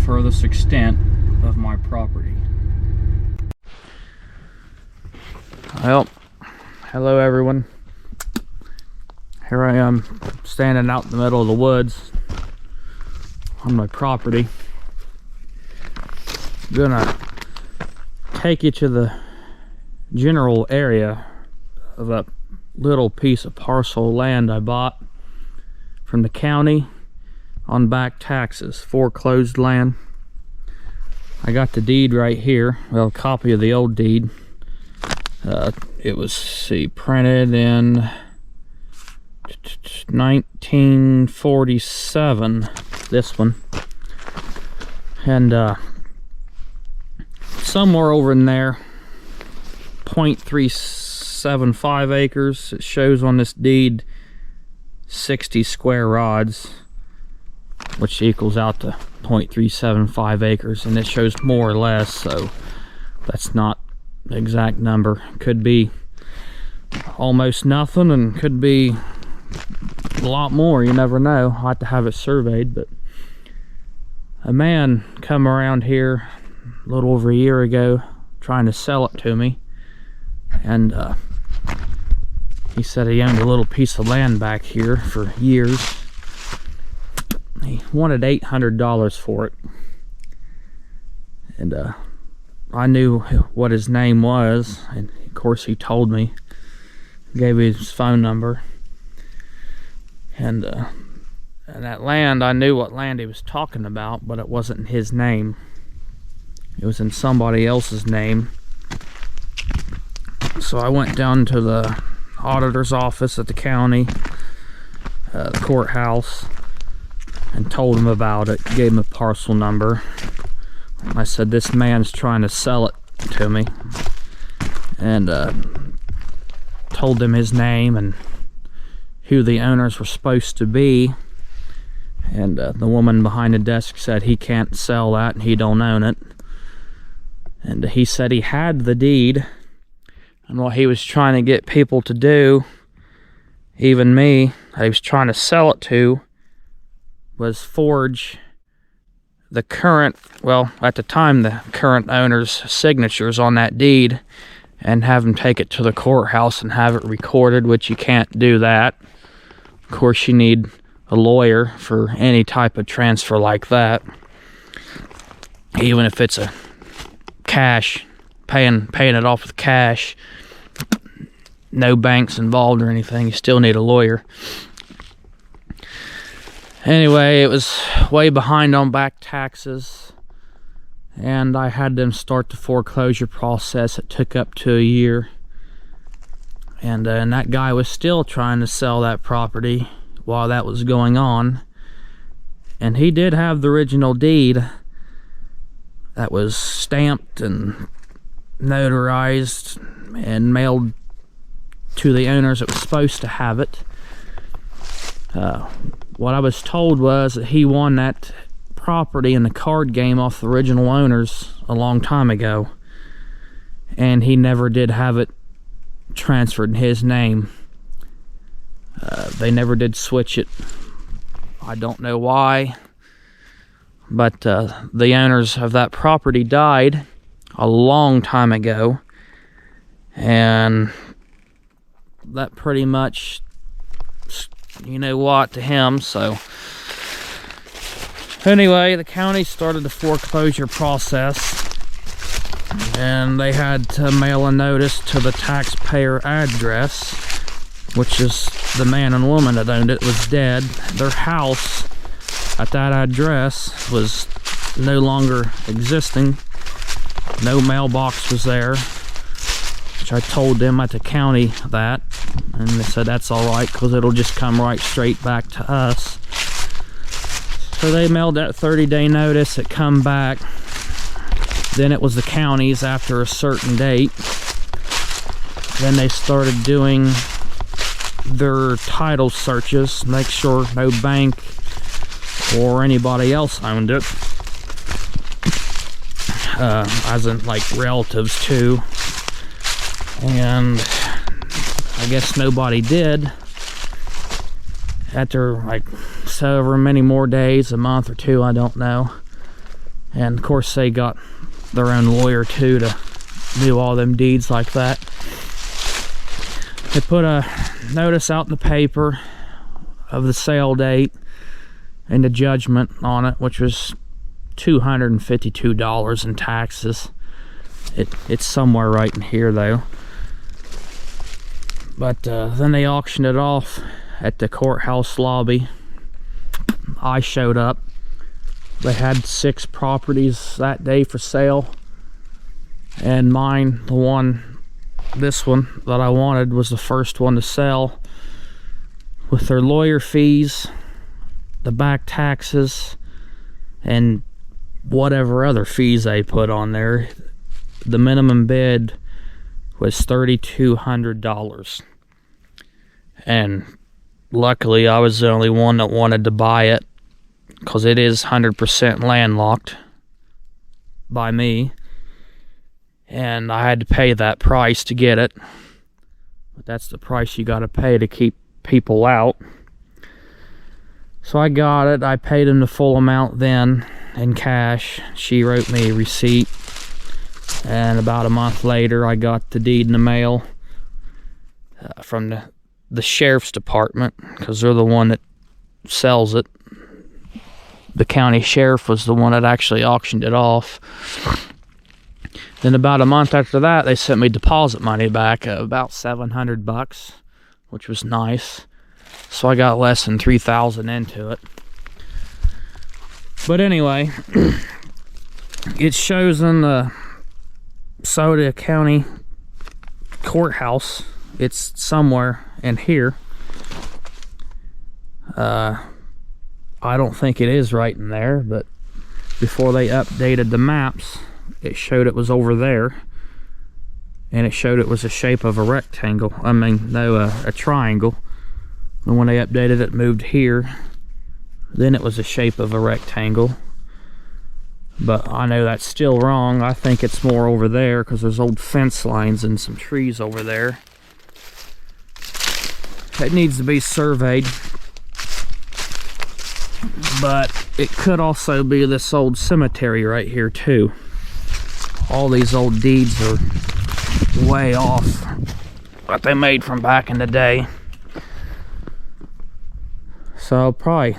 furthest extent of my property. Well, hello everyone. Here I am standing out in the middle of the woods on my property. I'm gonna take you to the general area of a little piece of parcel of land I bought from the county on back taxes, foreclosed land. I got the deed right here, well, a copy of the old deed. It was, printed in 1947, this one. And somewhere over in there, 0.375 acres. It shows on this deed 60 square rods, which equals out to 0.375 acres, and it shows more or less, so that's not the exact number. Could be almost nothing and could be a lot more, you never know. I'll have to have it surveyed. But a man come around here a little over a year ago trying to sell it to me, and he said he owned a little piece of land back here for years. He wanted $800 for it, and I knew what his name was, and of course he told me, gave me his phone number, and that land, I knew what land he was talking about, but it wasn't in his name. It was in somebody else's name. So I went down to the auditor's office at the county, the courthouse, and told him about it. Gave him a parcel number. I said, this man's trying to sell it to me, and told him his name and who the owners were supposed to be. And the woman behind the desk said he can't sell that and he don't own it. And he said he had the deed, and what he was trying to get people to do, even me, that he was trying to sell it to, was forge the current, well, at the time, the current owner's signatures on that deed, and have him take it to the courthouse and have it recorded, which you can't do that. Of course, you need a lawyer for any type of transfer like that, even if it's a cash, paying it off with cash, no banks involved or anything. You still need a lawyer. Anyway, it was way behind on back taxes, and I had them start the foreclosure process. It took up to a year, and that guy was still trying to sell that property while that was going on. And he did have the original deed that was stamped and notarized and mailed to the owners that was supposed to have it. What I was told was that he won that property in the card game off the original owners a long time ago, and he never did have it transferred in his name. They never did switch it. I don't know why, but the owners of that property died a long time ago, and that pretty much, you know what, to him. So anyway, the county started the foreclosure process, and they had to mail a notice to the taxpayer address, which is the man and woman that owned it was dead. Their house at that address was no longer existing. No mailbox was there, which I told them at the county that, and they said that's all right because it'll just come right straight back to us. So they mailed that 30-day notice. It come back. Then it was the counties after a certain date. Then they started doing their title searches, make sure no bank or anybody else owned it, as in like relatives too. And I guess nobody did. After like so many more days, a month or two, I don't know, And of course they got their own lawyer too to do all them deeds like that. They put a notice out in the paper of the sale date and the judgment on it, which was $252 in taxes. It's somewhere right in here though. But then they auctioned it off at the courthouse lobby. I showed up. They had 6 properties that day for sale, and mine, this one that I wanted, was the first one to sell. With their lawyer fees, the back taxes, and whatever other fees they put on there, the minimum bid was $3,200. And luckily I was the only one that wanted to buy it, because it is 100% landlocked by me, and I had to pay that price to get it. But that's the price you got to pay to keep people out. So I got it. I paid him the full amount then in cash. She wrote me a receipt, and about a month later I got the deed in the mail from the sheriff's department, because they're the one that sells it. The county sheriff was the one that actually auctioned it off. Then about a month after that, they sent me deposit money back, about $700, which was nice. So I got less than $3,000 into it. But anyway, it shows in the Sauter County courthouse. It's somewhere in here. I don't think it is right in there, but before they updated the maps, it showed it was over there, and it showed it was the shape of a rectangle. I mean, no, a triangle. And when they updated it, moved here, then it was the shape of a rectangle. But I know that's still wrong. I think it's more over there, because there's old fence lines and some trees over there. It needs to be surveyed. But it could also be this old cemetery right here too. All these old deeds are way off what they made from back in the day. So probably,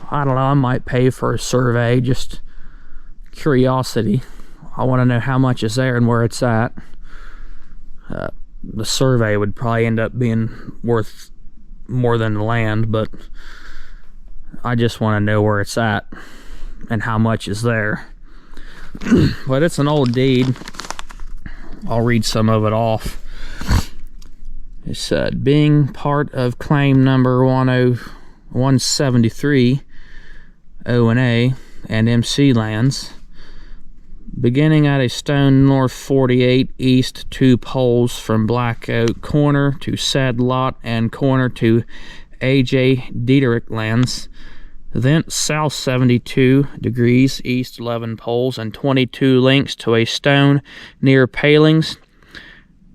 I don't know, I might pay for a survey, just curiosity. I want to know how much is there and where it's at. The survey would probably end up being worth more than the land, but I just want to know where it's at and how much is there. But it's an old deed. I'll read some of it off. It said, being part of claim number 173 O&A and MC lands, beginning at a stone north 48 east 2 poles from Black Oak corner to said lot and corner to A.J. Dieterich lands, thence south 72 degrees east 11 poles and 22 links to a stone near palings,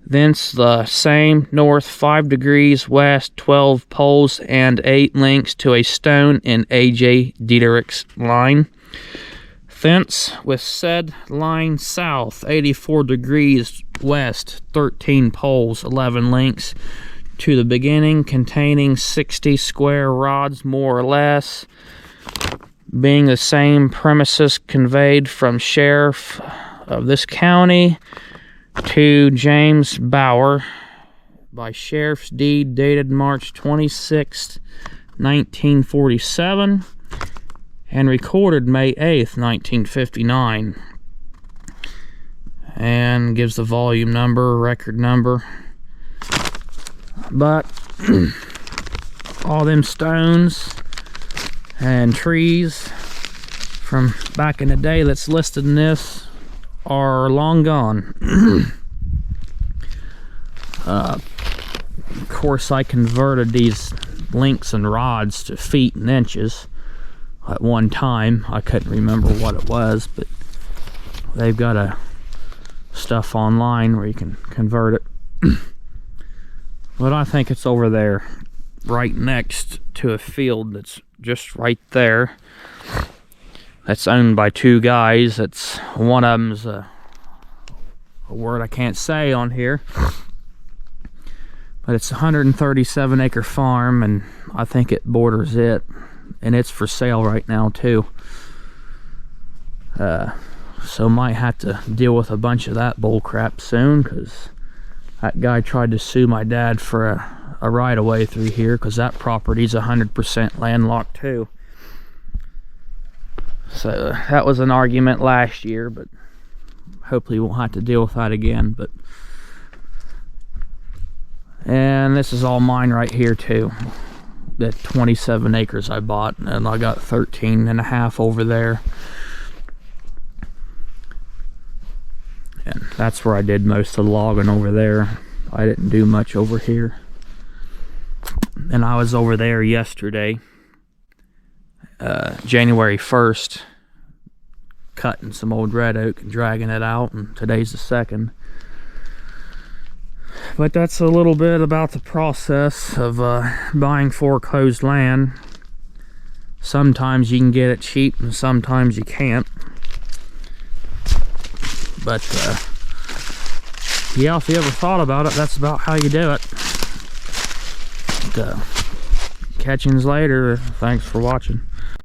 thence the same north 5 degrees west 12 poles and 8 links to a stone in A.J. Dieterich's line, thence with said line south 84 degrees west 13 poles 11 links to the beginning, containing 60 square rods more or less, being the same premises conveyed from sheriff of this county to James Bauer by sheriff's deed dated March 26, 1947 and recorded May 8th, 1959, and gives the volume number, record number. But all them stones and trees from back in the day that's listed in this are long gone. Of course, I converted these links and rods to feet and inches at one time. I couldn't remember what it was, but they've got a stuff online where you can convert it. But I think it's over there, right next to a field that's just right there. that's owned by two guys. It's one of them's a word I can't say on here, but it's a 137 acre farm, and I think it borders it, and it's for sale right now too. So might have to deal with a bunch of that bull crap soon, because that guy tried to sue my dad for a right-of-way through here, because that property's 100% landlocked too. So that was an argument last year, but hopefully we won't have to deal with that again. But and this is all mine right here too. The 27 acres I bought, and I got 13 and a half over there. And that's where I did most of the logging over there. I didn't do much over here. And I was over there yesterday, January 1st, cutting some old red oak and dragging it out, and today's the 2nd. But that's a little bit about the process of buying foreclosed land. Sometimes you can get it cheap and sometimes you can't. But yeah, if you ever thought about it, that's about how you do it. Catch yous later. Thanks for watching.